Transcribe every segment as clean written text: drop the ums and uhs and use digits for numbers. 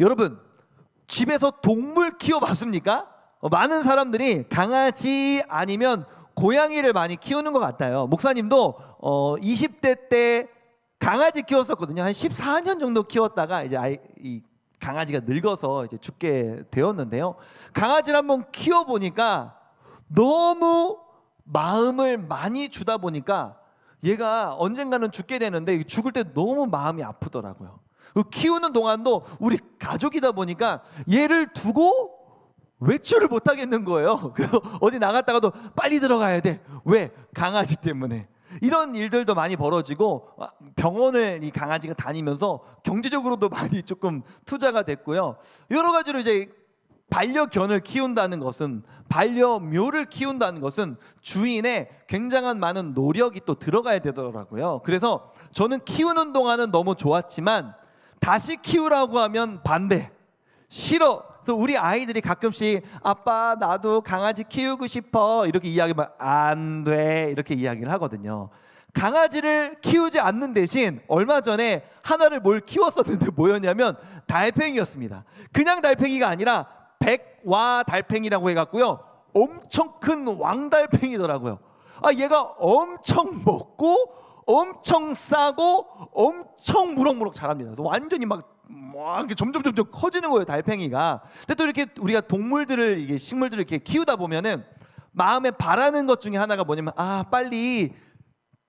여러분, 집에서 동물 키워봤습니까? 많은 사람들이 강아지 아니면 고양이를 많이 키우는 것 같아요. 목사님도 20대 때 강아지 키웠었거든요. 한 14년 정도 키웠다가 이제 이 강아지가 늙어서 이제 죽게 되었는데요. 강아지를 한번 키워보니까 너무 마음을 많이 주다 보니까 얘가 언젠가는 죽게 되는데 죽을 때 너무 마음이 아프더라고요. 키우는 동안도 우리 가족이다 보니까 얘를 두고 외출을 못 하겠는 거예요. 그래서 어디 나갔다가도 빨리 들어가야 돼. 왜? 강아지 때문에. 이런 일들도 많이 벌어지고 병원을 이 강아지가 다니면서 경제적으로도 많이 조금 투자가 됐고요. 여러 가지로 이제 반려견을 키운다는 것은, 반려묘를 키운다는 것은 주인의 굉장한 많은 노력이 또 들어가야 되더라고요. 그래서 저는 키우는 동안은 너무 좋았지만 다시 키우라고 하면 반대, 싫어. 그래서 우리 아이들이 가끔씩 아빠 나도 강아지 키우고 싶어 이렇게 이야기하면 안 돼 이렇게 이야기를 하거든요. 강아지를 키우지 않는 대신 얼마 전에 하나를 뭘 키웠었는데 뭐였냐면 달팽이였습니다. 그냥 달팽이가 아니라 백와 달팽이라고 해갖고요, 엄청 큰 왕달팽이더라고요. 얘가 엄청 먹고 엄청 싸고 엄청 무럭무럭 자랍니다. 그래서 완전히 막 이렇게 점점 커지는 거예요, 달팽이가. 근데 또 이렇게 우리가 동물들을, 이게 식물들을 이렇게 키우다 보면은 마음에 바라는 것 중에 하나가 뭐냐면 빨리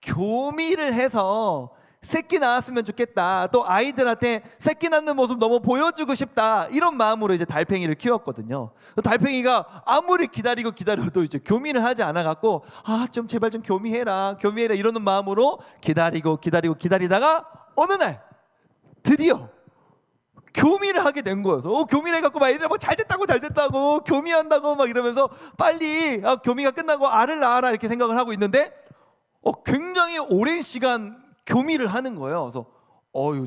교미를 해서 새끼 낳았으면 좋겠다. 또 아이들한테 새끼 낳는 모습 너무 보여주고 싶다. 이런 마음으로 이제 달팽이를 키웠거든요. 달팽이가 아무리 기다려도 이제 교미를 하지 않아 갖고 좀 제발 좀 교미해라 이러는 마음으로 기다리다가 어느 날 드디어 교미를 하게 된 거예요. 교미를 해갖고 막 애들 막 잘 됐다고 교미한다고 막 이러면서 빨리 교미가 끝나고 알을 낳아라 이렇게 생각을 하고 있는데 굉장히 오랜 시간 교미를 하는 거예요. 그래서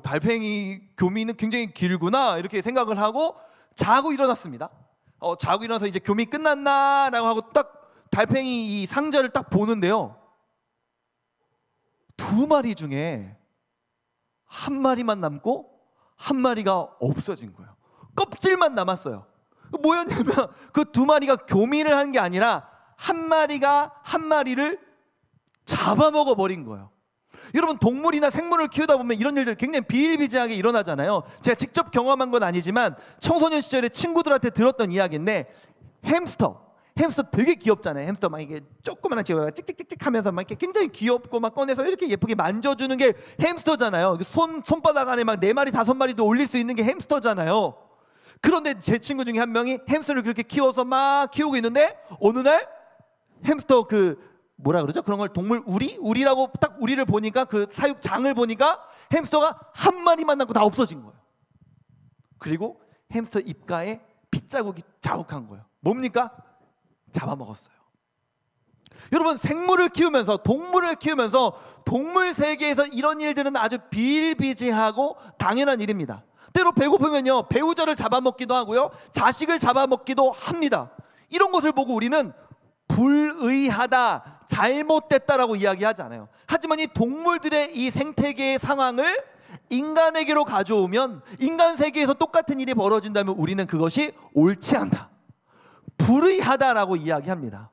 달팽이 교미는 굉장히 길구나 이렇게 생각을 하고 자고 일어났습니다. 자고 일어나서 이제 교미 끝났나라고 하고 딱 달팽이 이 상자를 딱 보는데요, 2마리 중에 1마리만 남고 1마리가 없어진 거예요. 껍질만 남았어요. 뭐였냐면 그 2마리가 교미를 한 게 아니라 1마리가 1마리를 잡아먹어 버린 거예요. 여러분, 동물이나 생물을 키우다 보면 이런 일들 굉장히 비일비재하게 일어나잖아요. 제가 직접 경험한 건 아니지만 청소년 시절에 친구들한테 들었던 이야기인데, 햄스터 되게 귀엽잖아요. 햄스터 막 이게 조그만한 지금 찍찍찍찍 하면서 막 이렇게 굉장히 귀엽고 막 꺼내서 이렇게 예쁘게 만져주는 게 햄스터잖아요. 손바닥 안에 막 4마리 5마리도 올릴 수 있는 게 햄스터잖아요. 그런데 제 친구 중에 한 명이 햄스터를 그렇게 키워서 막 키우고 있는데 어느 날 햄스터 뭐라 그러죠? 그런 걸 동물 우리라고 딱 우리를 보니까 그 사육장을 보니까 햄스터가 1마리만 남고 다 없어진 거예요. 그리고 햄스터 입가에 핏자국이 자욱한 거예요. 뭡니까? 잡아먹었어요. 여러분, 생물을 키우면서, 동물을 키우면서 동물 세계에서 이런 일들은 아주 비일비재하고 당연한 일입니다. 때로 배고프면요, 배우자를 잡아먹기도 하고요, 자식을 잡아먹기도 합니다. 이런 것을 보고 우리는 불의하다, 잘못됐다라고 이야기하지 않아요. 하지만 이 동물들의 이 생태계의 상황을 인간에게로 가져오면, 인간 세계에서 똑같은 일이 벌어진다면 우리는 그것이 옳지 않다, 불의하다라고 이야기합니다.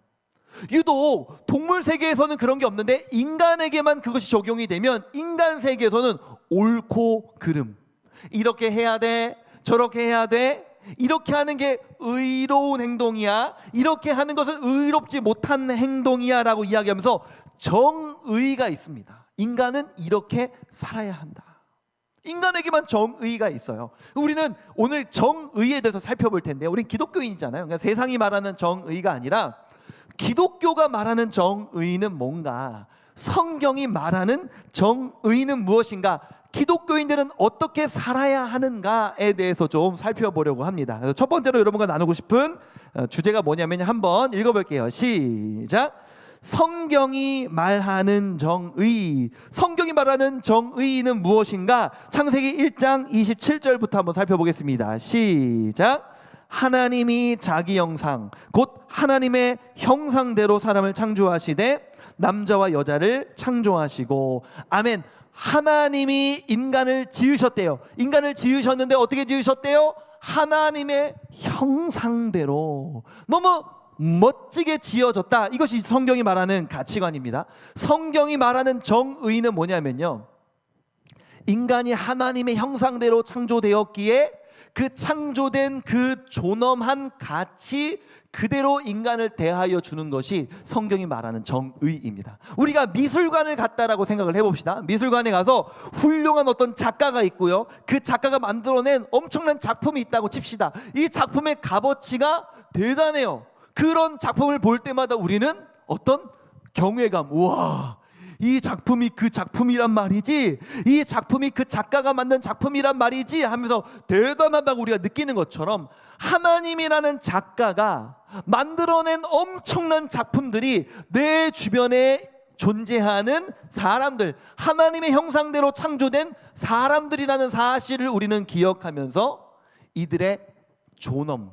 유독 동물 세계에서는 그런 게 없는데 인간에게만 그것이 적용이 되면 인간 세계에서는 옳고 그름, 이렇게 해야 돼, 저렇게 해야 돼, 이렇게 하는 게 의로운 행동이야, 이렇게 하는 것은 의롭지 못한 행동이야 라고 이야기하면서 정의가 있습니다. 인간은 이렇게 살아야 한다. 인간에게만 정의가 있어요. 우리는 오늘 정의에 대해서 살펴볼 텐데요, 우린 기독교인이잖아요. 그러니까 세상이 말하는 정의가 아니라 기독교가 말하는 정의는 뭔가, 성경이 말하는 정의는 무엇인가, 기독교인들은 어떻게 살아야 하는가에 대해서 좀 살펴보려고 합니다. 그래서 첫 번째로 여러분과 나누고 싶은 주제가 뭐냐면 한번 읽어볼게요. 시작. 성경이 말하는 정의. 성경이 말하는 정의는 무엇인가? 창세기 1장 27절부터 한번 살펴보겠습니다. 시작. 하나님이 자기 형상 곧 하나님의 형상대로 사람을 창조하시되 남자와 여자를 창조하시고. 아멘. 하나님이 인간을 지으셨대요. 인간을 지으셨는데 어떻게 지으셨대요? 하나님의 형상대로. 너무 멋지게 지어졌다. 이것이 성경이 말하는 가치관입니다. 성경이 말하는 정의는 뭐냐면요, 인간이 하나님의 형상대로 창조되었기에 그 창조된 그 존엄한 가치 그대로 인간을 대하여 주는 것이 성경이 말하는 정의입니다. 우리가 미술관을 갔다라고 생각을 해봅시다. 미술관에 가서 훌륭한 어떤 작가가 있고요, 그 작가가 만들어낸 엄청난 작품이 있다고 칩시다. 이 작품의 값어치가 대단해요. 그런 작품을 볼 때마다 우리는 어떤 경외감, 우와, 이 작품이 그 작품이란 말이지, 이 작품이 그 작가가 만든 작품이란 말이지 하면서 대단하다고 우리가 느끼는 것처럼, 하나님이라는 작가가 만들어낸 엄청난 작품들이 내 주변에 존재하는 사람들, 하나님의 형상대로 창조된 사람들이라는 사실을 우리는 기억하면서 이들의 존엄,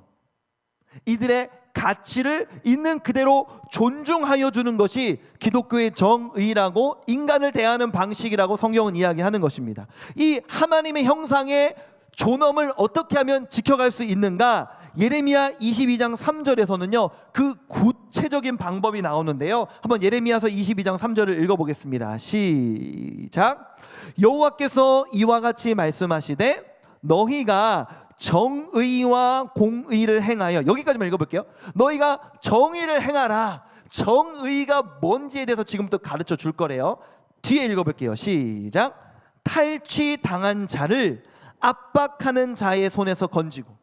이들의 가치를 있는 그대로 존중하여 주는 것이 기독교의 정의라고, 인간을 대하는 방식이라고 성경은 이야기하는 것입니다. 이 하나님의 형상의 존엄을 어떻게 하면 지켜갈 수 있는가? 예레미야 22장 3절에서는요 그 구체적인 방법이 나오는데요, 한번 예레미야서 22장 3절을 읽어보겠습니다. 시작. 여호와께서 이와 같이 말씀하시되 너희가 정의와 공의를 행하여, 여기까지만 읽어볼게요. 너희가 정의를 행하라. 정의가 뭔지에 대해서 지금부터 가르쳐 줄 거래요. 뒤에 읽어볼게요. 시작. 탈취당한 자를 압박하는 자의 손에서 건지고,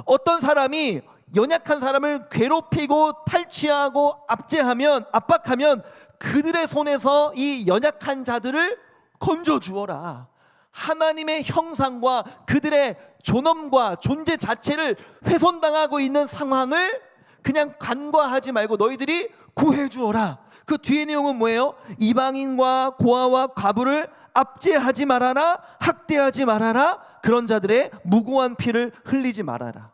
어떤 사람이 연약한 사람을 괴롭히고 탈취하고 압박하면 그들의 손에서 이 연약한 자들을 건져 주어라. 하나님의 형상과 그들의 존엄과 존재 자체를 훼손당하고 있는 상황을 그냥 간과하지 말고 너희들이 구해 주어라. 그 뒤의 내용은 뭐예요? 이방인과 고아와 과부를 압제하지 말아라, 학대하지 말아라, 그런 자들의 무고한 피를 흘리지 말아라.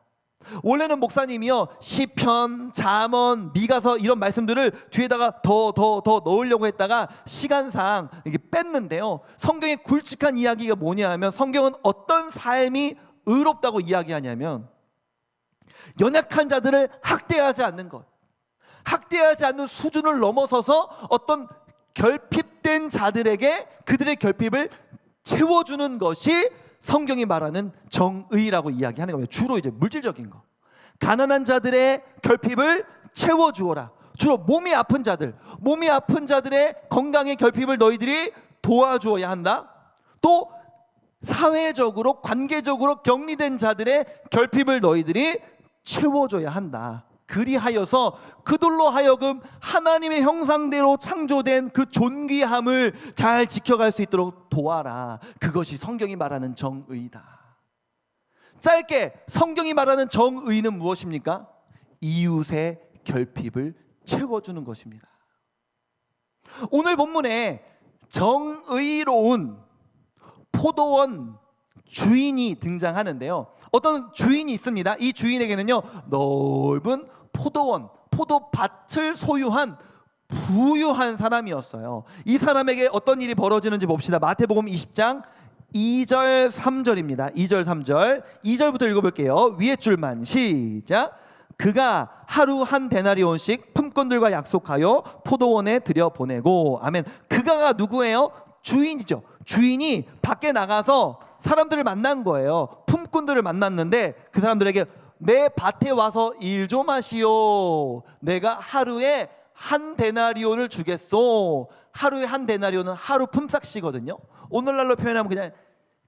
원래는 목사님이요 시편, 잠언, 미가서 이런 말씀들을 뒤에다가 더 넣으려고 했다가 시간상 이게 뺐는데요, 성경의 굵직한 이야기가 뭐냐 하면, 성경은 어떤 삶이 의롭다고 이야기하냐면 연약한 자들을 학대하지 않는 것, 학대하지 않는 수준을 넘어서서 어떤 결핍된 자들에게 그들의 결핍을 채워주는 것이 성경이 말하는 정의라고 이야기하는 거예요. 주로 이제 물질적인 거, 가난한 자들의 결핍을 채워주어라. 주로 몸이 아픈 자들의 건강의 결핍을 너희들이 도와주어야 한다. 또 사회적으로 관계적으로 격리된 자들의 결핍을 너희들이 채워줘야 한다. 그리하여서 그들로 하여금 하나님의 형상대로 창조된 그 존귀함을 잘 지켜갈 수 있도록 도와라. 그것이 성경이 말하는 정의다. 짧게 성경이 말하는 정의는 무엇입니까? 이웃의 결핍을 채워주는 것입니다. 오늘 본문에 정의로운 포도원 주인이 등장하는데요, 어떤 주인이 있습니다. 이 주인에게는요 넓은 포도원, 포도밭을 소유한 부유한 사람이었어요. 이 사람에게 어떤 일이 벌어지는지 봅시다. 마태복음 20장 2절 3절입니다. 2절 3절, 2절부터 읽어볼게요. 위에 줄만. 시작. 그가 하루 한 데나리온씩 품꾼들과 약속하여 포도원에 들여보내고. 아멘. 그가가 누구예요? 주인이죠. 주인이 밖에 나가서 사람들을 만난 거예요. 품꾼들을 만났는데 그 사람들에게 내 밭에 와서 일 좀 하시오. 내가 하루에 한 데나리온을 주겠소. 하루에 한 데나리온은 하루 품삯이거든요. 오늘날로 표현하면 그냥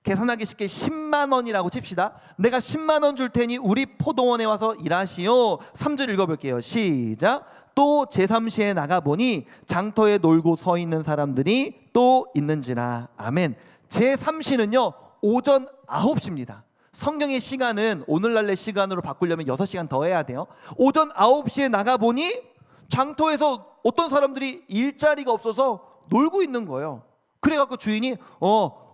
계산하기 쉽게 10만 원이라고 칩시다. 내가 10만 원 줄 테니 우리 포도원에 와서 일하시오. 3절 읽어볼게요. 시작. 또 제3시에 나가보니 장터에 놀고 서 있는 사람들이 또 있는지라. 아멘. 제3시는요 오전 9시입니다. 성경의 시간은 오늘날의 시간으로 바꾸려면 6시간 더 해야 돼요. 오전 9시에 나가보니 장터에서 어떤 사람들이 일자리가 없어서 놀고 있는 거예요. 그래갖고 주인이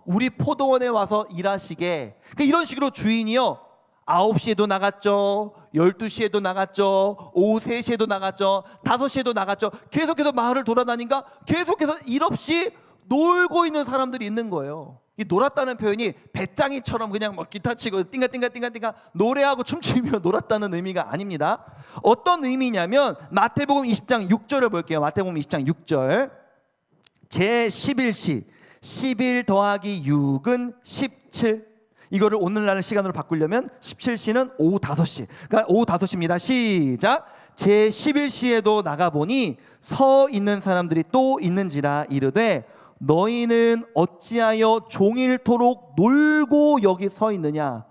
우리 포도원에 와서 일하시게. 이런 식으로 주인이요 9시에도 나갔죠, 12시에도 나갔죠, 오후 3시에도 나갔죠, 5시에도 나갔죠. 계속해서 마을을 돌아다니까 계속해서 일 없이 놀고 있는 사람들이 있는 거예요. 이 놀았다는 표현이 배짱이처럼 그냥 막 기타 치고 띵가띵가띵가띵가 노래하고 춤추며 놀았다는 의미가 아닙니다. 어떤 의미냐면 마태복음 20장 6절을 볼게요. 마태복음 20장 6절. 제11시 11 더하기 6은 17. 이거를 오늘날 시간으로 바꾸려면 17시는 오후 5시. 그러니까 오후 5시입니다. 시작. 제11시에도 나가보니 서 있는 사람들이 또 있는지라 이르되 너희는 어찌하여 종일토록 놀고 여기 서 있느냐?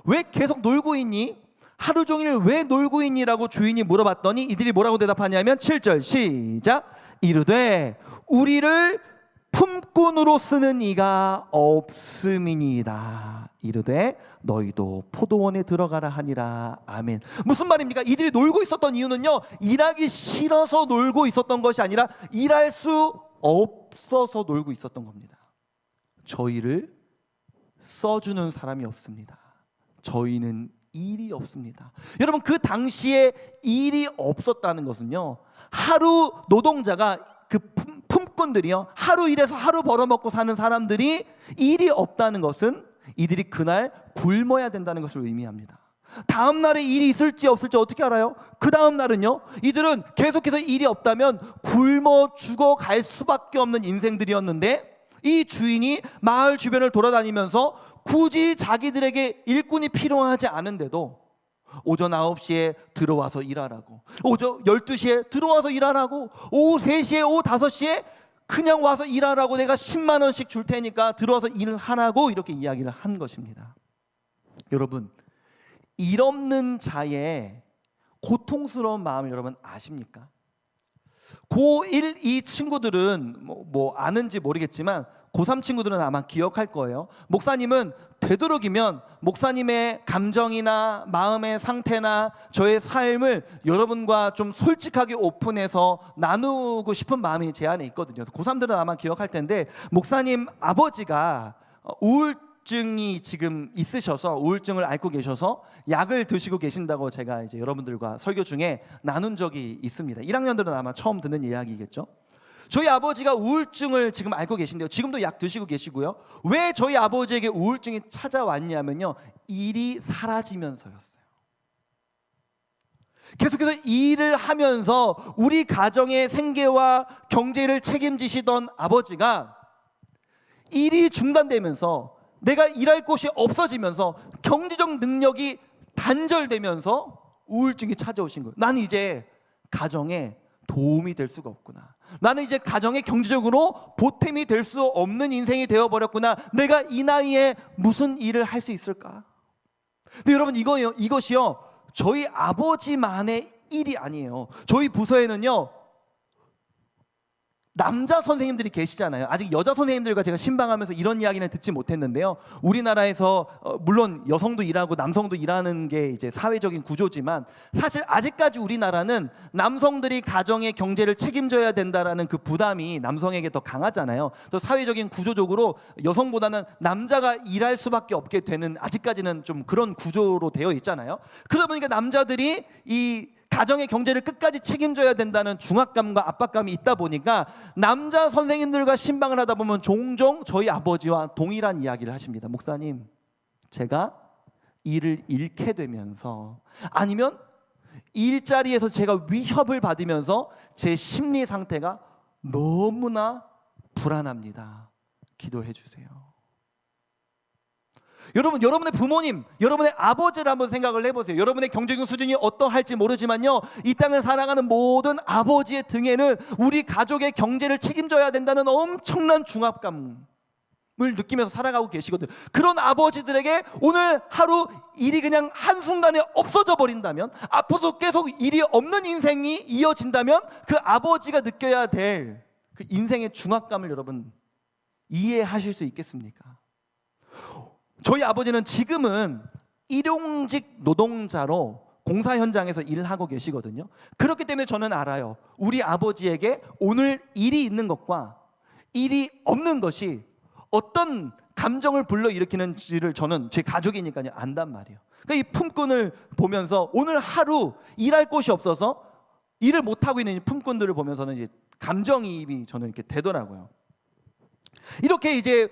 왜 계속 놀고 있니? 하루 종일 왜 놀고 있니? 라고 주인이 물어봤더니 이들이 뭐라고 대답하냐면 7절 시작. 이르되 우리를 품꾼으로 쓰는 이가 없음이니이다. 이르되 너희도 포도원에 들어가라 하니라. 아멘. 무슨 말입니까? 이들이 놀고 있었던 이유는요, 일하기 싫어서 놀고 있었던 것이 아니라 일할 수 없어서 놀고 있었던 겁니다. 저희를 써주는 사람이 없습니다. 저희는 일이 없습니다. 여러분, 그 당시에 일이 없었다는 것은요, 하루 노동자가 그 품꾼들이요, 하루 일해서 하루 벌어먹고 사는 사람들이 일이 없다는 것은 이들이 그날 굶어야 된다는 것을 의미합니다. 다음 날에 일이 있을지 없을지 어떻게 알아요? 그 다음 날은요, 이들은 계속해서 일이 없다면 굶어 죽어갈 수밖에 없는 인생들이었는데, 이 주인이 마을 주변을 돌아다니면서 굳이 자기들에게 일꾼이 필요하지 않은데도 오전 9시에 들어와서 일하라고, 오전 12시에 들어와서 일하라고, 오후 3시에 오후 5시에 그냥 와서 일하라고, 내가 10만 원씩 줄 테니까 들어와서 일을 하라고, 이렇게 이야기를 한 것입니다. 여러분, 일 없는 자의 고통스러운 마음을 여러분 아십니까? 고1, 2 친구들은 뭐 아는지 모르겠지만 고3 친구들은 아마 기억할 거예요. 목사님은 되도록이면 목사님의 감정이나 마음의 상태나 저의 삶을 여러분과 좀 솔직하게 오픈해서 나누고 싶은 마음이 제 안에 있거든요. 고3들은 아마 기억할 텐데, 목사님 아버지가 우울증이 지금 있으셔서, 우울증을 앓고 계셔서 약을 드시고 계신다고 제가 이제 여러분들과 설교 중에 나눈 적이 있습니다. 1학년들은 아마 처음 듣는 이야기겠죠. 저희 아버지가 우울증을 지금 앓고 계신데요, 지금도 약 드시고 계시고요. 왜 저희 아버지에게 우울증이 찾아왔냐면요, 일이 사라지면서였어요. 계속해서 일을 하면서 우리 가정의 생계와 경제를 책임지시던 아버지가 일이 중단되면서, 내가 일할 곳이 없어지면서, 경제적 능력이 단절되면서 우울증이 찾아오신 거예요. 나는 이제 가정에 도움이 될 수가 없구나. 나는 이제 가정에 경제적으로 보탬이 될 수 없는 인생이 되어버렸구나. 내가 이 나이에 무슨 일을 할 수 있을까? 근데 여러분, 이것이요, 저희 아버지만의 일이 아니에요. 저희 부서에는요, 남자 선생님들이 계시잖아요. 아직 여자 선생님들과 제가 신방하면서 이런 이야기는 듣지 못했는데요, 우리나라에서 물론 여성도 일하고 남성도 일하는 게 이제 사회적인 구조지만, 사실 아직까지 우리나라는 남성들이 가정의 경제를 책임져야 된다라는 그 부담이 남성에게 더 강하잖아요. 또 사회적인 구조적으로 여성보다는 남자가 일할 수밖에 없게 되는, 아직까지는 좀 그런 구조로 되어 있잖아요. 그러다 보니까 남자들이 이 가정의 경제를 끝까지 책임져야 된다는 중압감과 압박감이 있다 보니까 남자 선생님들과 신방을 하다 보면 종종 저희 아버지와 동일한 이야기를 하십니다. 목사님, 제가 일을 잃게 되면서, 아니면 일자리에서 제가 위협을 받으면서 제 심리 상태가 너무나 불안합니다. 기도해 주세요. 여러분, 여러분의 부모님, 여러분의 아버지를 한번 생각을 해보세요. 여러분의 경제적 수준이 어떠할지 모르지만요, 이 땅을 살아가는 모든 아버지의 등에는 우리 가족의 경제를 책임져야 된다는 엄청난 중압감을 느끼면서 살아가고 계시거든요. 그런 아버지들에게 오늘 하루 일이 그냥 한순간에 없어져 버린다면, 앞으로도 계속 일이 없는 인생이 이어진다면, 그 아버지가 느껴야 될 그 인생의 중압감을 여러분 이해하실 수 있겠습니까? 저희 아버지는 지금은 일용직 노동자로 공사 현장에서 일을 하고 계시거든요. 그렇기 때문에 저는 알아요. 우리 아버지에게 오늘 일이 있는 것과 일이 없는 것이 어떤 감정을 불러일으키는지를 저는 제 가족이니까요 안단 말이에요. 그러니까 이 품꾼을 보면서 오늘 하루 일할 곳이 없어서 일을 못하고 있는 이 품꾼들을 보면서는 이제 감정이입이 저는 이렇게 되더라고요. 이렇게 이제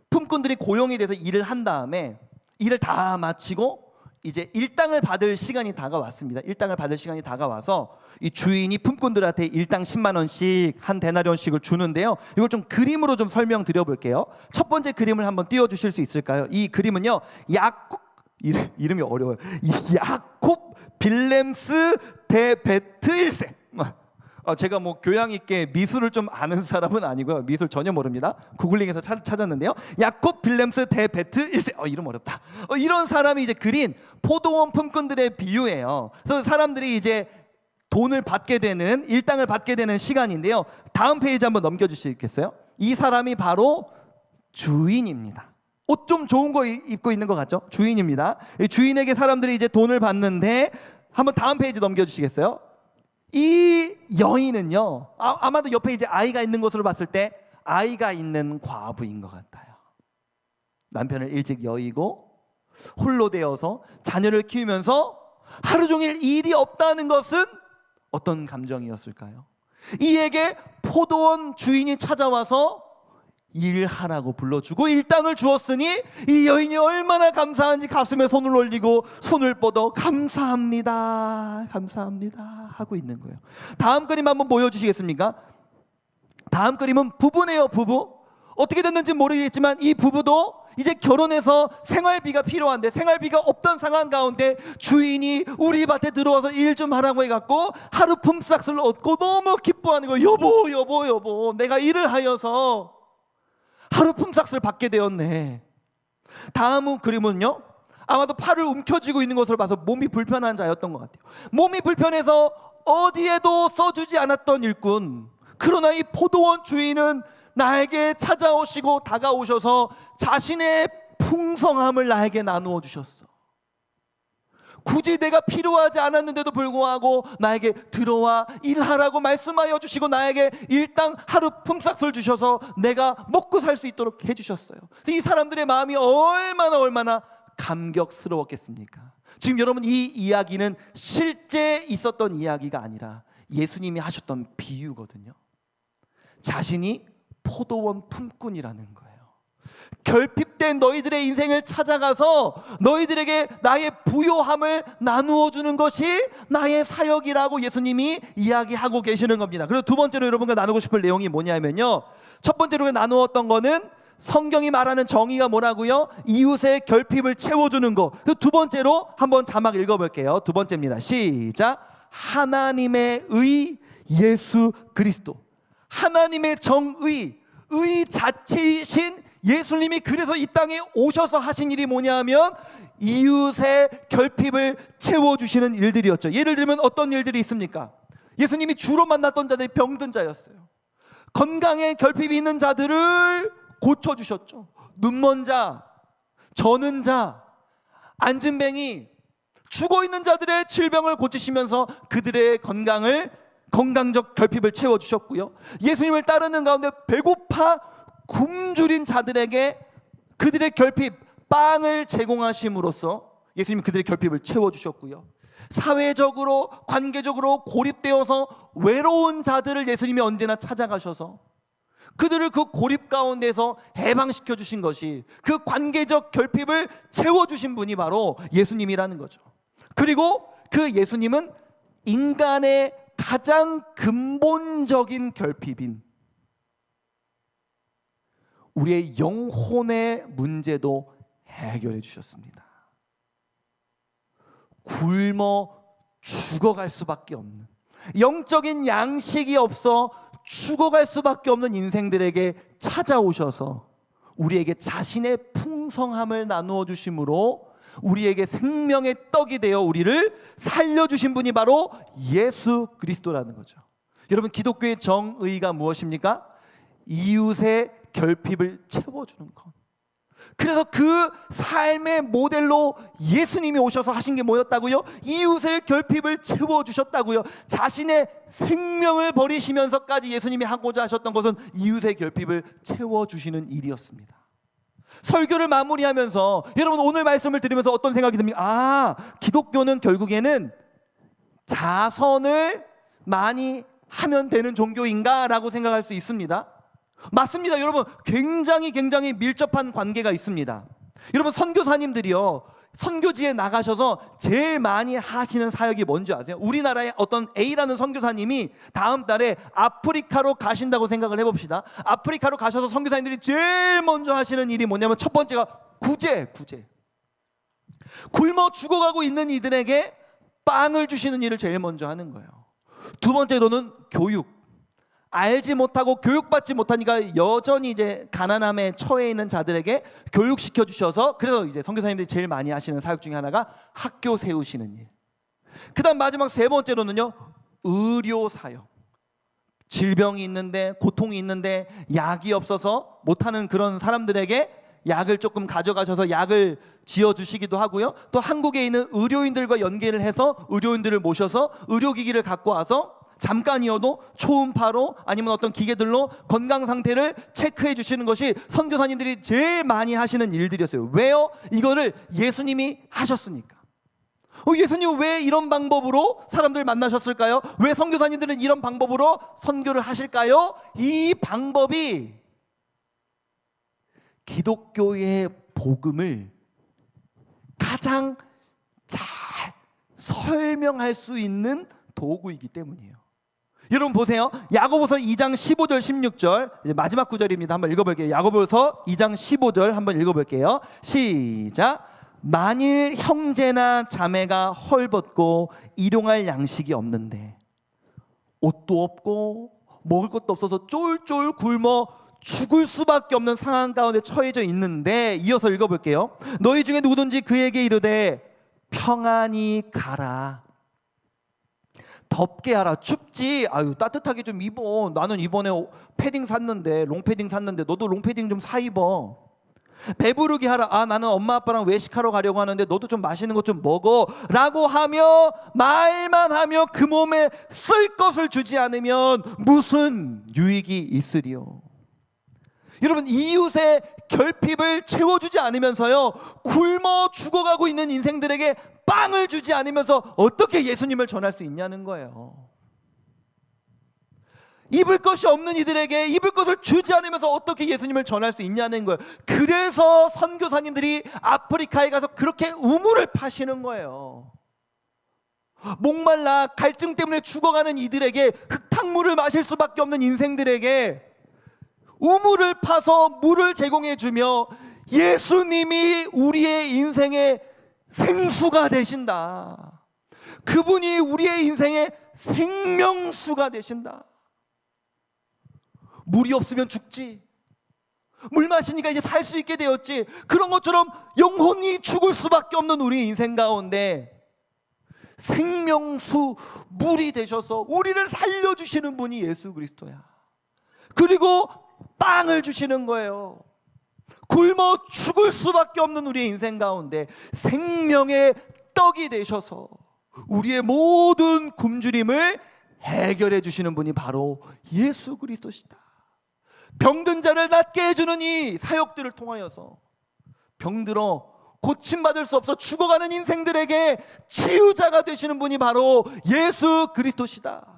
품꾼들이 고용이 돼서 일을 한 다음에 일을 다 마치고 이제 일당을 받을 시간이 다가왔습니다. 일당을 받을 시간이 다가와서 이 주인이 품꾼들한테 일당 10만 원씩 한 데나리온씩을 주는데요. 이걸 좀 그림으로 좀 설명드려 볼게요. 첫 번째 그림을 한번 띄워 주실 수 있을까요? 이 그림은요, 이름이 어려워요. 야콥 빌렘스 데 베트 1세. 제가 뭐 교양 있게 미술을 좀 아는 사람은 아니고요. 미술 전혀 모릅니다. 구글링해서 찾았는데요. 야콥 빌렘스 데 베트 1세. 이름 어렵다. 이런 사람이 이제 그린 포도원 품꾼들의 비유예요. 그래서 사람들이 이제 돈을 받게 되는, 일당을 받게 되는 시간인데요. 다음 페이지 한번 넘겨주시겠어요? 이 사람이 바로 주인입니다. 옷 좀 좋은 거 입고 있는 것 같죠? 주인입니다. 주인에게 사람들이 이제 돈을 받는데, 한번 다음 페이지 넘겨주시겠어요? 이 여인은요, 아마도 옆에 이제 아이가 있는 것으로 봤을 때 아이가 있는 과부인 것 같아요. 남편을 일찍 여의고 홀로 되어서 자녀를 키우면서 하루 종일 일이 없다는 것은 어떤 감정이었을까요? 이에게 포도원 주인이 찾아와서 일하라고 불러주고 일당을 주었으니 이 여인이 얼마나 감사한지 가슴에 손을 올리고 손을 뻗어 감사합니다, 감사합니다 하고 있는 거예요. 다음 그림 한번 보여주시겠습니까? 다음 그림은 부부네요. 부부. 어떻게 됐는지 모르겠지만 이 부부도 이제 결혼해서 생활비가 필요한데 생활비가 없던 상황 가운데 주인이 우리 밭에 들어와서 일 좀 하라고 해갖고 하루 품삯을 얻고 너무 기뻐하는 거예요. 여보, 여보, 여보, 내가 일을 하여서 하루 품삯을 받게 되었네. 다음 그림은요, 아마도 팔을 움켜쥐고 있는 것으로 봐서 몸이 불편한 자였던 것 같아요. 몸이 불편해서 어디에도 써주지 않았던 일꾼. 그러나 이 포도원 주인은 나에게 찾아오시고 다가오셔서 자신의 풍성함을 나에게 나누어 주셨어. 굳이 내가 필요하지 않았는데도 불구하고 나에게 들어와 일하라고 말씀하여 주시고 나에게 일당 하루 품삯을 주셔서 내가 먹고 살 수 있도록 해주셨어요. 이 사람들의 마음이 얼마나 감격스러웠겠습니까? 지금 여러분, 이 이야기는 실제 있었던 이야기가 아니라 예수님이 하셨던 비유거든요. 자신이 포도원 품꾼이라는 거예요. 결핍된 너희들의 인생을 찾아가서 너희들에게 나의 부요함을 나누어 주는 것이 나의 사역이라고 예수님이 이야기하고 계시는 겁니다. 그리고 두 번째로 여러분과 나누고 싶을 내용이 뭐냐면요, 첫 번째로 나누었던 거는 성경이 말하는 정의가 뭐라고요? 이웃의 결핍을 채워주는 거. 두 번째로 한번 자막 읽어볼게요. 두 번째입니다. 시작. 하나님의 의 예수 그리스도. 하나님의 정의, 의 자체이신 예수님이 그래서 이 땅에 오셔서 하신 일이 뭐냐면 이웃의 결핍을 채워주시는 일들이었죠. 예를 들면 어떤 일들이 있습니까? 예수님이 주로 만났던 자들이 병든 자였어요. 건강에 결핍이 있는 자들을 고쳐주셨죠. 눈먼 자, 저는 자, 안진뱅이, 죽어있는 자들의 질병을 고치시면서 그들의 건강적 결핍을 채워주셨고요. 예수님을 따르는 가운데 배고파 굶주린 자들에게 그들의 결핍, 빵을 제공하심으로써 예수님이 그들의 결핍을 채워주셨고요. 사회적으로, 관계적으로 고립되어서 외로운 자들을 예수님이 언제나 찾아가셔서 그들을 그 고립 가운데서 해방시켜 주신 것이, 그 관계적 결핍을 채워주신 분이 바로 예수님이라는 거죠. 그리고 그 예수님은 인간의 가장 근본적인 결핍인 우리의 영혼의 문제도 해결해 주셨습니다. 굶어 죽어갈 수밖에 없는, 영적인 양식이 없어 죽어갈 수밖에 없는 인생들에게 찾아오셔서 우리에게 자신의 풍성함을 나누어 주심으로 우리에게 생명의 떡이 되어 우리를 살려주신 분이 바로 예수 그리스도라는 거죠. 여러분, 기독교의 정의가 무엇입니까? 이웃의 결핍을 채워주는 것. 그래서 그 삶의 모델로 예수님이 오셔서 하신 게 뭐였다고요? 이웃의 결핍을 채워주셨다고요. 자신의 생명을 버리시면서까지 예수님이 하고자 하셨던 것은 이웃의 결핍을 채워주시는 일이었습니다. 설교를 마무리하면서 여러분, 오늘 말씀을 들으면서 어떤 생각이 듭니까? 기독교는 결국에는 자선을 많이 하면 되는 종교인가? 라고 생각할 수 있습니다. 맞습니다. 여러분, 굉장히 밀접한 관계가 있습니다. 여러분, 선교사님들이요, 선교지에 나가셔서 제일 많이 하시는 사역이 뭔지 아세요? 우리나라의 어떤 A라는 선교사님이 다음 달에 아프리카로 가신다고 생각을 해봅시다. 아프리카로 가셔서 선교사님들이 제일 먼저 하시는 일이 뭐냐면, 첫 번째가 구제. 굶어 죽어가고 있는 이들에게 빵을 주시는 일을 제일 먼저 하는 거예요. 두 번째로는 교육. 알지 못하고 교육받지 못하니까 여전히 이제 가난함에 처해 있는 자들에게 교육시켜 주셔서, 그래서 이제 선교사님들이 제일 많이 하시는 사역 중에 하나가 학교 세우시는 일. 그 다음 마지막 세 번째로는요, 의료 사역. 질병이 있는데, 고통이 있는데 약이 없어서 못하는 그런 사람들에게 약을 조금 가져가셔서 약을 지어주시기도 하고요, 또 한국에 있는 의료인들과 연계를 해서 의료인들을 모셔서 의료기기를 갖고 와서 잠깐이어도 초음파로 아니면 어떤 기계들로 건강 상태를 체크해 주시는 것이 선교사님들이 제일 많이 하시는 일들이었어요. 왜요? 이거를 예수님이 하셨으니까. 예수님 왜 이런 방법으로 사람들을 만나셨을까요? 왜 선교사님들은 이런 방법으로 선교를 하실까요? 이 방법이 기독교의 복음을 가장 잘 설명할 수 있는 도구이기 때문이에요. 여러분 보세요. 야고보서 2장 15절 16절, 이제 마지막 구절입니다. 한번 읽어볼게요. 야고보서 2장 15절 한번 읽어볼게요. 시작. 만일 형제나 자매가 헐벗고 일용할 양식이 없는데, 옷도 없고 먹을 것도 없어서 쫄쫄 굶어 죽을 수밖에 없는 상황 가운데 처해져 있는데, 이어서 읽어볼게요. 너희 중에 누구든지 그에게 이르되 평안히 가라, 덥게 하라, 춥지, 아유 따뜻하게 좀 입어, 나는 이번에 패딩 샀는데, 롱패딩 샀는데 너도 롱패딩 좀 사 입어. 배부르게 하라, 아 나는 엄마 아빠랑 외식하러 가려고 하는데 너도 좀 맛있는 것 좀 먹어 라고 하며 말만 하며 그 몸에 쓸 것을 주지 않으면 무슨 유익이 있으리요. 여러분, 이웃의 결핍을 채워주지 않으면서요, 굶어 죽어가고 있는 인생들에게 빵을 주지 않으면서 어떻게 예수님을 전할 수 있냐는 거예요. 입을 것이 없는 이들에게 입을 것을 주지 않으면서 어떻게 예수님을 전할 수 있냐는 거예요. 그래서 선교사님들이 아프리카에 가서 그렇게 우물을 파시는 거예요. 목말라 갈증 때문에 죽어가는 이들에게, 흙탕물을 마실 수밖에 없는 인생들에게 우물을 파서 물을 제공해 주며, 예수님이 우리의 인생의 생수가 되신다, 그분이 우리의 인생의 생명수가 되신다. 물이 없으면 죽지, 물 마시니까 이제 살 수 있게 되었지, 그런 것처럼 영혼이 죽을 수밖에 없는 우리 인생 가운데 생명수 물이 되셔서 우리를 살려주시는 분이 예수 그리스도야. 그리고 빵을 주시는 거예요. 굶어 죽을 수밖에 없는 우리의 인생 가운데 생명의 떡이 되셔서 우리의 모든 굶주림을 해결해 주시는 분이 바로 예수 그리스도시다. 병든 자를 낫게 해주는 이 사역들을 통하여서 병들어 고침받을 수 없어 죽어가는 인생들에게 치유자가 되시는 분이 바로 예수 그리스도시다.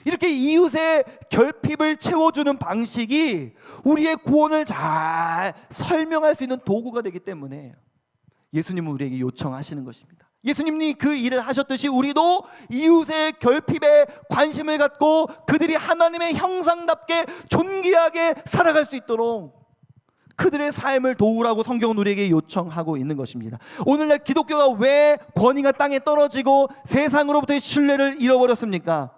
이렇게 이웃의 결핍을 채워주는 방식이 우리의 구원을 잘 설명할 수 있는 도구가 되기 때문에 예수님은 우리에게 요청하시는 것입니다. 예수님이 그 일을 하셨듯이 우리도 이웃의 결핍에 관심을 갖고 그들이 하나님의 형상답게 존귀하게 살아갈 수 있도록 그들의 삶을 도우라고 성경은 우리에게 요청하고 있는 것입니다. 오늘날 기독교가 왜 권위가 땅에 떨어지고 세상으로부터의 신뢰를 잃어버렸습니까?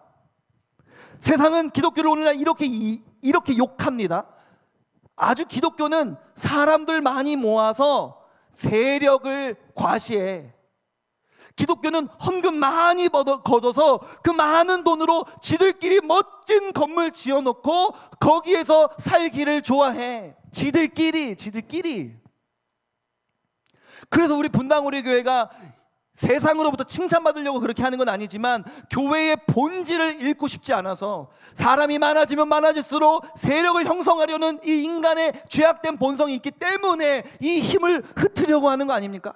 세상은 기독교를 오늘날 이렇게 욕합니다. 아주 기독교는 사람들 많이 모아서 세력을 과시해. 기독교는 헌금 많이 걷어서 그 많은 돈으로 지들끼리 멋진 건물 지어놓고 거기에서 살기를 좋아해. 지들끼리. 그래서 우리 분당우리 교회가 세상으로부터 칭찬받으려고 그렇게 하는 건 아니지만 교회의 본질을 잃고 싶지 않아서 사람이 많아지면 많아질수록 세력을 형성하려는 이 인간의 죄악된 본성이 있기 때문에 이 힘을 흩으려고 하는 거 아닙니까?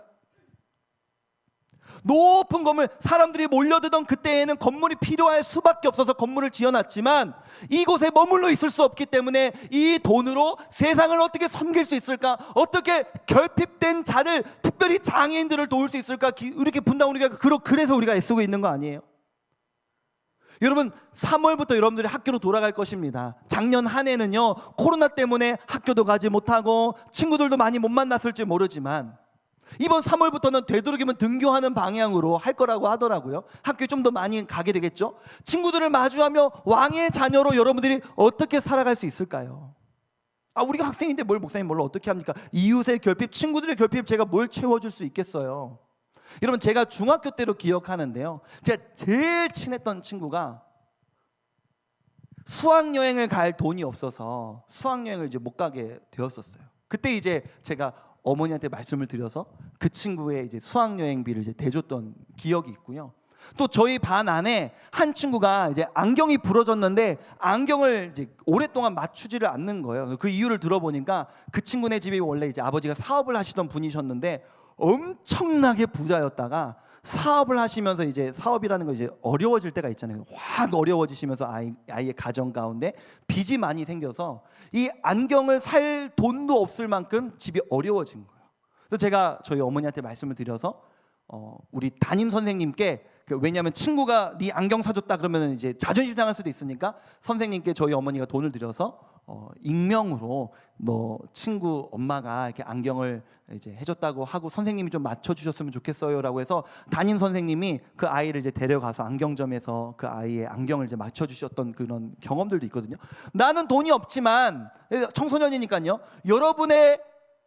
높은 건물, 사람들이 몰려들던 그때에는 건물이 필요할 수밖에 없어서 건물을 지어놨지만 이곳에 머물러 있을 수 없기 때문에 이 돈으로 세상을 어떻게 섬길 수 있을까, 어떻게 결핍된 자들, 특별히 장애인들을 도울 수 있을까, 이렇게 분당 우리가 그래서 우리가 애쓰고 있는 거 아니에요? 여러분, 3월부터 여러분들이 학교로 돌아갈 것입니다. 작년 한 해는요, 코로나 때문에 학교도 가지 못하고 친구들도 많이 못 만났을지 모르지만 이번 3월부터는 되도록이면 등교하는 방향으로 할 거라고 하더라고요. 학교에 좀 더 많이 가게 되겠죠. 친구들을 마주하며 왕의 자녀로 여러분들이 어떻게 살아갈 수 있을까요? 우리가 학생인데 뭘 목사님 뭘로 어떻게 합니까? 이웃의 결핍, 친구들의 결핍 제가 뭘 채워줄 수 있겠어요? 여러분, 제가 중학교 때로 기억하는데요, 제가 제일 친했던 친구가 수학여행을 갈 돈이 없어서 수학여행을 이제 못 가게 되었었어요. 그때 이제 제가 어머니한테 말씀을 드려서 그 친구의 이제 수학여행비를 이제 대줬던 기억이 있고요. 또 저희 반 안에 한 친구가 이제 안경이 부러졌는데 안경을 이제 오랫동안 맞추지를 않는 거예요. 그 이유를 들어보니까 그 친구네 집이 원래 이제 아버지가 사업을 하시던 분이셨는데 엄청나게 부자였다가 사업을 하시면서 이제 사업이라는 거 이제 어려워질 때가 있잖아요. 확 어려워지시면서 아이의 가정 가운데 빚이 많이 생겨서 이 안경을 살 돈도 없을 만큼 집이 어려워진 거예요. 그래서 제가 저희 어머니한테 말씀을 드려서 우리 담임 선생님께, 왜냐하면 친구가 네 안경 사줬다 그러면 이제 자존심 상할 수도 있으니까 선생님께 저희 어머니가 돈을 들여서 익명으로 너 친구 엄마가 이렇게 안경을 이제 해줬다고 하고 선생님이 좀 맞춰주셨으면 좋겠어요라고 해서 담임 선생님이 그 아이를 이제 데려가서 안경점에서 그 아이의 안경을 이제 맞춰주셨던 그런 경험들도 있거든요. 나는 돈이 없지만, 청소년이니까요, 여러분의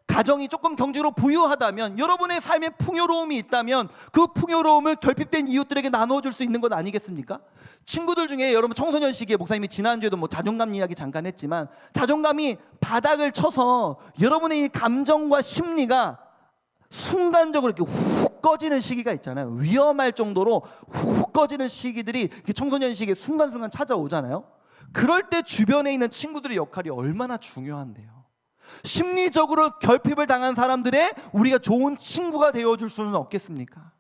가정이 조금 경제로 부유하다면, 여러분의 삶에 풍요로움이 있다면 그 풍요로움을 결핍된 이웃들에게 나눠줄 수 있는 것 아니겠습니까? 친구들 중에 여러분, 청소년 시기에 목사님이 지난주에도 뭐 자존감 이야기 잠깐 했지만 자존감이 바닥을 쳐서 여러분의 이 감정과 심리가 순간적으로 이렇게 훅 꺼지는 시기가 있잖아요. 위험할 정도로 훅 꺼지는 시기들이 청소년 시기에 순간순간 찾아오잖아요. 그럴 때 주변에 있는 친구들의 역할이 얼마나 중요한데요. 심리적으로 결핍을 당한 사람들의 우리가 좋은 친구가 되어줄 수는 없겠습니까?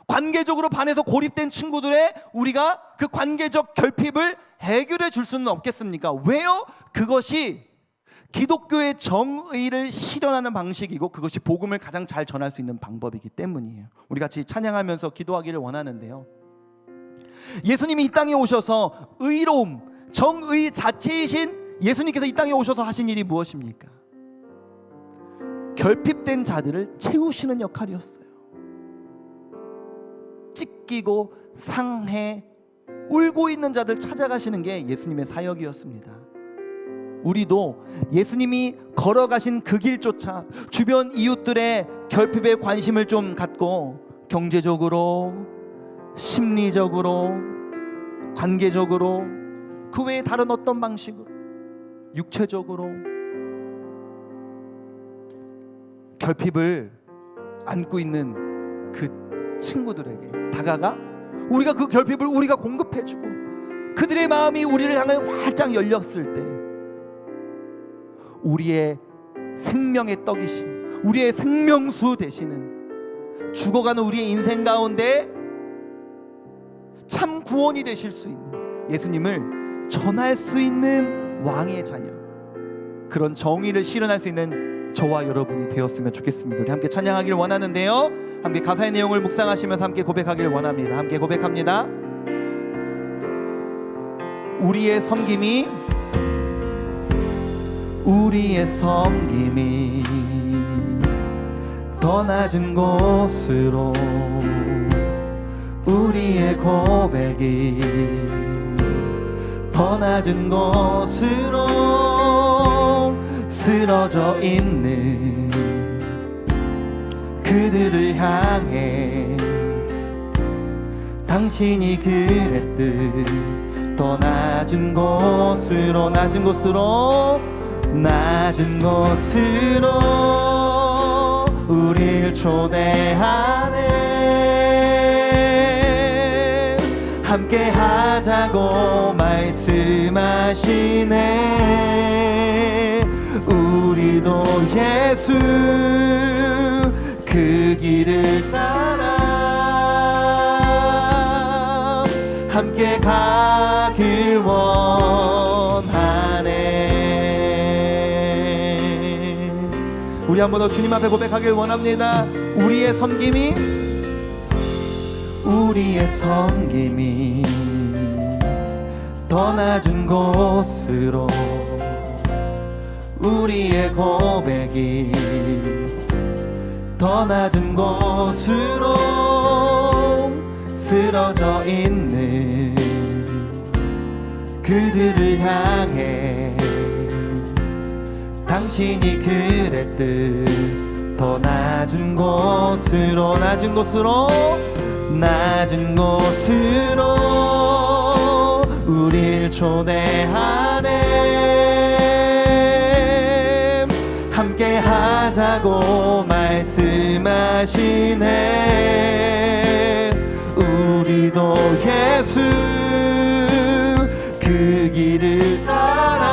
관계적으로 반해서 고립된 친구들의 우리가 그 관계적 결핍을 해결해 줄 수는 없겠습니까? 왜요? 그것이 기독교의 정의를 실현하는 방식이고 그것이 복음을 가장 잘 전할 수 있는 방법이기 때문이에요. 우리 같이 찬양하면서 기도하기를 원하는데요, 예수님이 이 땅에 오셔서 의로움, 정의 자체이신 예수님께서 이 땅에 오셔서 하신 일이 무엇입니까? 결핍된 자들을 채우시는 역할이었어요. 찢기고 상해 울고 있는 자들 찾아가시는 게 예수님의 사역이었습니다. 우리도 예수님이 걸어가신 그 길조차 주변 이웃들의 결핍에 관심을 좀 갖고 경제적으로, 심리적으로, 관계적으로, 그 외에 다른 어떤 방식으로, 육체적으로 결핍을 안고 있는 그 친구들에게 다가가 우리가 그 결핍을 우리가 공급해주고 그들의 마음이 우리를 향해 활짝 열렸을 때 우리의 생명의 떡이신, 우리의 생명수 되시는, 죽어가는 우리의 인생 가운데 참 구원이 되실 수 있는 예수님을 전할 수 있는 왕의 자녀, 그런 정의를 실현할 수 있는 저와 여러분이 되었으면 좋겠습니다. 우리 함께 찬양하기를 원하는데요, 함께 가사의 내용을 묵상하시면서 함께 고백하기를 원합니다. 함께 고백합니다. 우리의 섬김이 더 낮은 곳으로, 우리의 고백이 더 낮은 곳으로 쓰러져 있는 그들을 향해 당신이 그랬듯 더 낮은 곳으로, 낮은 곳으로, 낮은 곳으로 우릴 초대하네. 함께 하자고 말씀하시네. 우리도 예수 그 길을 따라 함께 가길 원하네. 우리 한 번 더 주님 앞에 고백하길 원합니다. 우리의 섬김이 더 낮은 곳으로, 우리의 고백이 더 낮은 곳으로 쓰러져 있는 그들을 향해 당신이 그랬듯 더 낮은 곳으로, 낮은 곳으로, 낮은 곳으로 우릴 초대하네. 함께 하자고 말씀하시네. 우리도 예수 그 길을 따라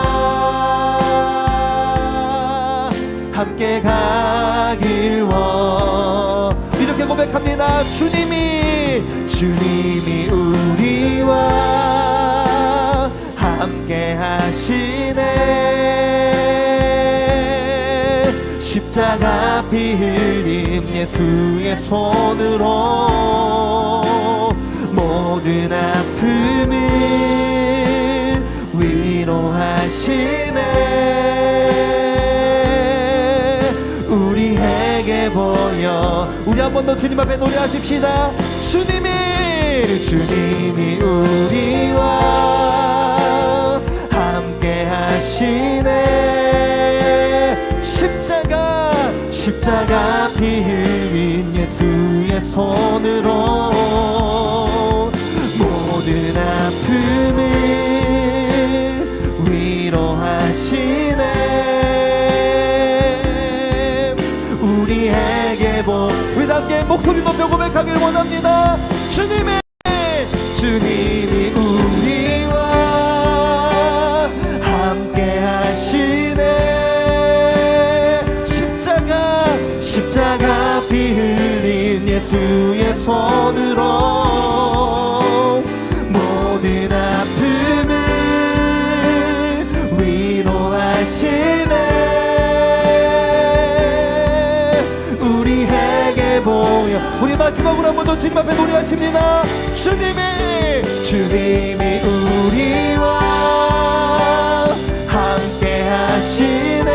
함께 가길 이렇게 고백합니다. 주님이 우리와 함께 하시네. 십자가 피 흘린 예수의 손으로 모든 아픔을 위로하시네. 우리에게 보여. 우리 한 번 더 주님 앞에 노래하십시다. 주님이 우리와 함께 하시네. 십자가 피 흘린 예수의 손으로 모든 아픔을 위로하시네. 우리에게 우리 함께 목소리 높여 고백하길 원합니다. 주님이 우리와 함께 하시네. 십자가 피 흘린 예수의 손으로 모든 아픔을 위로하시네. 우리에게 보여. 우리 마지막으로 한 번 더 주님 앞에 노래하십니다. 주님이 우리와 함께 하시네.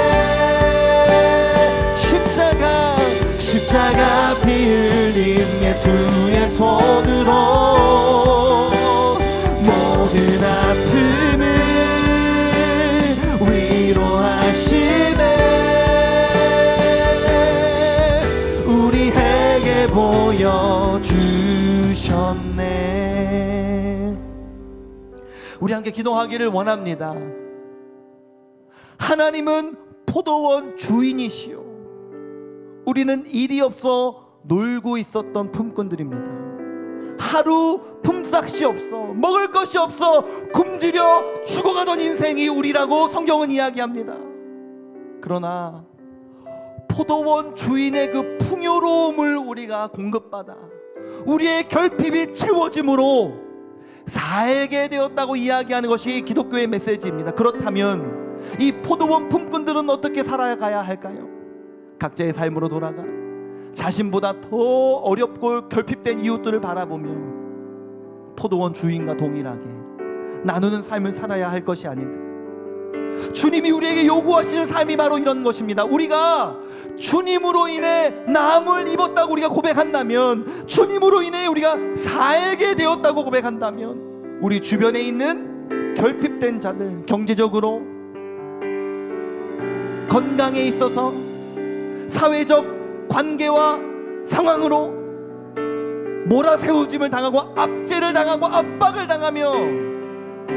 십자가 피 흘린 예수의 손으로 모든 아픔을 위로하시네. 우리에게 보여주셨네. 우리 함께 기도하기를 원합니다. 하나님은 포도원 주인이시오. 우리는 일이 없어 놀고 있었던 품꾼들입니다. 하루 품삯이 없어, 먹을 것이 없어 굶주려 죽어가던 인생이 우리라고 성경은 이야기합니다. 그러나 포도원 주인의 그 풍요로움을 우리가 공급받아 우리의 결핍이 채워짐으로 살게 되었다고 이야기하는 것이 기독교의 메시지입니다. 그렇다면 이 포도원 품꾼들은 어떻게 살아가야 할까요? 각자의 삶으로 돌아가 자신보다 더 어렵고 결핍된 이웃들을 바라보며 포도원 주인과 동일하게 나누는 삶을 살아야 할 것이 아닌가. 주님이 우리에게 요구하시는 삶이 바로 이런 것입니다. 우리가 주님으로 인해 나음을 입었다고 우리가 고백한다면, 주님으로 인해 우리가 살게 되었다고 고백한다면, 우리 주변에 있는 결핍된 자들, 경제적으로, 건강에 있어서, 사회적 관계와 상황으로 몰아세우짐을 당하고 압제를 당하고 압박을 당하며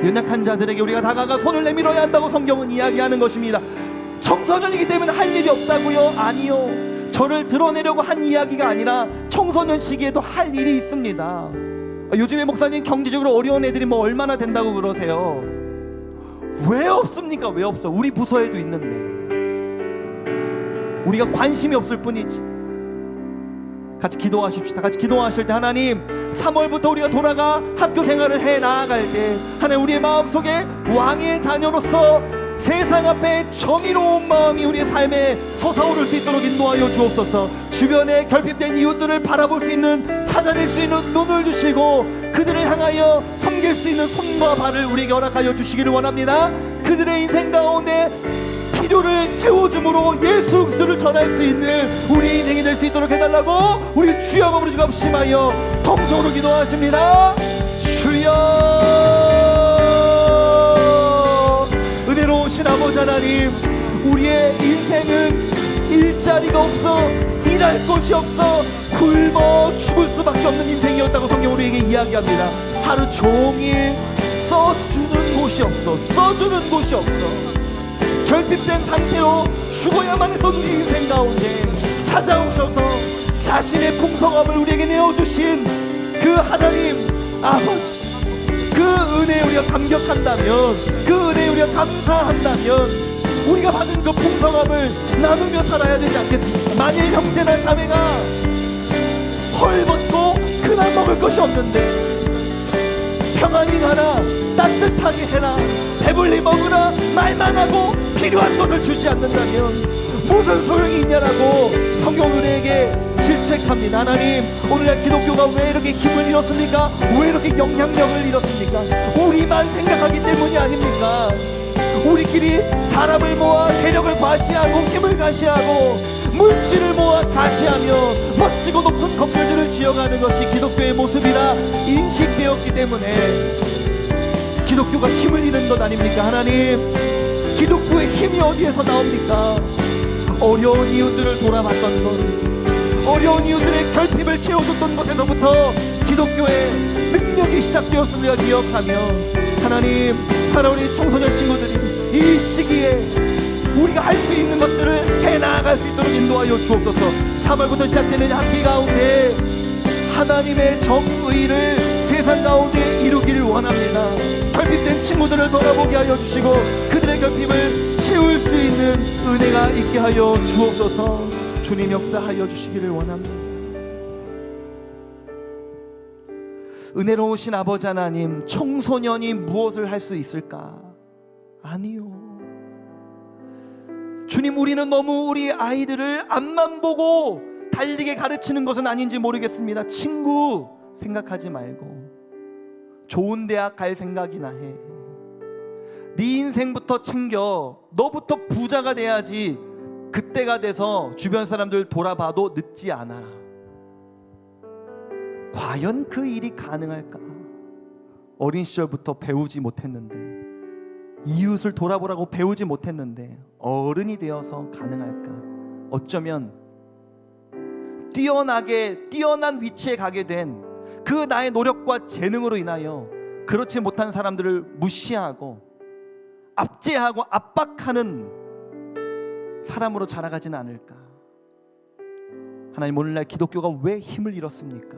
연약한 자들에게 우리가 다가가 손을 내밀어야 한다고 성경은 이야기하는 것입니다. 청소년이기 때문에 할 일이 없다고요? 아니요. 저를 드러내려고 한 이야기가 아니라 청소년 시기에도 할 일이 있습니다. 요즘에 목사님 경제적으로 어려운 애들이 뭐 얼마나 된다고 그러세요? 왜 없습니까? 왜 없어? 우리 부서에도 있는데 우리가 관심이 없을 뿐이지. 같이 기도하십시다. 같이 기도하실 때 하나님 3월부터 우리가 돌아가 학교 생활을 해 나아갈 때 하나님 우리의 마음속에 왕의 자녀로서 세상 앞에 정의로운 마음이 우리의 삶에 솟아오를 수 있도록 인도하여 주옵소서. 주변에 결핍된 이웃들을 바라볼 수 있는, 찾아낼 수 있는 눈을 주시고 그들을 향하여 섬길 수 있는 손과 발을 우리에게 허락하여 주시기를 원합니다. 그들의 인생 가운데 필요를 채워줌으로 예수 그리스도를 전할 수 있는 우리 인생이 될 수 있도록 해달라고 우리 주여 아버지 합심하여 통성으로 기도하십니다. 주여, 은혜로우신 아버지 하나님, 우리의 인생은 일자리가 없어, 일할 곳이 없어 굶어 죽을 수밖에 없는 인생이었다고 성경 우리에게 이야기합니다. 하루 종일 써주는 곳이 없어, 써주는 곳이 없어. 결핍된 상태로 죽어야만 했던 우리 인생 가운데 찾아오셔서 자신의 풍성함을 우리에게 내어주신 그 하나님 아버지, 그 은혜에 우리가 감격한다면, 그 은혜에 우리가 감사한다면 우리가 받은 그 풍성함을 나누며 살아야 되지 않겠습니까? 만일 형제나 자매가 헐벗고 그날 먹을 것이 없는데 평안히 가라, 따뜻하게 해라, 배불리 먹으라 말만 하고 필요한 것을 주지 않는다면 무슨 소용이 있냐라고 성경 우리에게 질책합니다. 하나님, 오늘날 기독교가 왜 이렇게 힘을 잃었습니까? 왜 이렇게 영향력을 잃었습니까? 우리만 생각하기 때문이 아닙니까? 우리끼리 사람을 모아 세력을 과시하고 힘을 과시하고 물질을 모아 과시하며 멋지고 높은 건물들을 지어가는 것이 기독교의 모습이라 인식되었기 때문에 기독교가 힘을 잃은 것 아닙니까? 하나님, 기독교의 힘이 어디에서 나옵니까? 어려운 이웃들을 돌아봤던 것, 어려운 이웃들의 결핍을 채워줬던 것에서부터 기독교의 능력이 시작되었음을 기억하며 하나님, 사랑하는 청소년 친구들이 이 시기에 우리가 할 수 있는 것들을 해나갈 수 있도록 인도하여 주옵소서. 3월부터 시작되는 학기 가운데 하나님의 정의를 세상 가운데 이루기를 원합니다. 결핍된 친구들을 돌아보게 하여 주시고 그들의 결핍을 채울 수 있는 은혜가 있게 하여 주옵소서. 주님 역사하여 주시기를 원합니다. 은혜로우신 아버지 하나님, 청소년이 무엇을 할 수 있을까? 아니요. 주님, 우리는 너무 우리 아이들을 앞만 보고 달리게 가르치는 것은 아닌지 모르겠습니다. 친구 생각하지 말고 좋은 대학 갈 생각이나 해. 네 인생부터 챙겨. 너부터 부자가 돼야지 그때가 돼서 주변 사람들 돌아봐도 늦지 않아. 과연 그 일이 가능할까? 어린 시절부터 배우지 못했는데, 이웃을 돌아보라고 배우지 못했는데 어른이 되어서 가능할까? 어쩌면 뛰어난 위치에 가게 된 그 나의 노력과 재능으로 인하여 그렇지 못한 사람들을 무시하고 압제하고 압박하는 사람으로 자라가지는 않을까? 하나님, 오늘날 기독교가 왜 힘을 잃었습니까?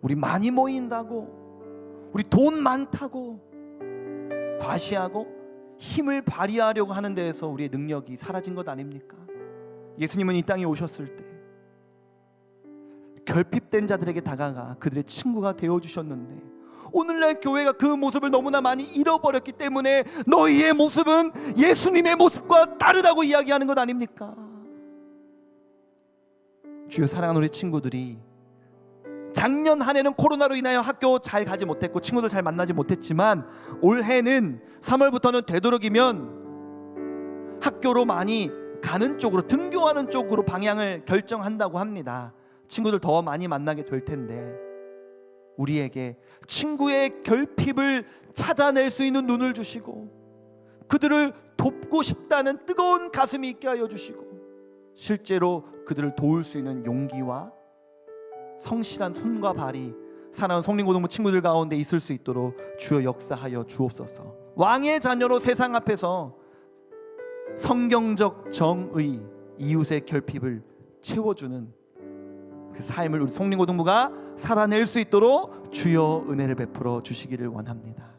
우리 많이 모인다고, 우리 돈 많다고 과시하고 힘을 발휘하려고 하는 데에서 우리의 능력이 사라진 것 아닙니까? 예수님은 이 땅에 오셨을 때 결핍된 자들에게 다가가 그들의 친구가 되어주셨는데, 오늘날 교회가 그 모습을 너무나 많이 잃어버렸기 때문에 너희의 모습은 예수님의 모습과 다르다고 이야기하는 것 아닙니까? 주여, 사랑하는 우리 친구들이 작년 한 해는 코로나로 인하여 학교 잘 가지 못했고 친구들 잘 만나지 못했지만 올해는 3월부터는 되도록이면 학교로 많이 가는 쪽으로, 등교하는 쪽으로 방향을 결정한다고 합니다. 친구들 더 많이 만나게 될 텐데 우리에게 친구의 결핍을 찾아낼 수 있는 눈을 주시고 그들을 돕고 싶다는 뜨거운 가슴이 있게 하여 주시고 실제로 그들을 도울 수 있는 용기와 성실한 손과 발이 사랑하는 성린고등부 친구들 가운데 있을 수 있도록 주여 역사하여 주옵소서. 왕의 자녀로 세상 앞에서 성경적 정의, 이웃의 결핍을 채워주는 그 삶을 우리 성린고등부가 살아낼 수 있도록 주여 은혜를 베풀어 주시기를 원합니다.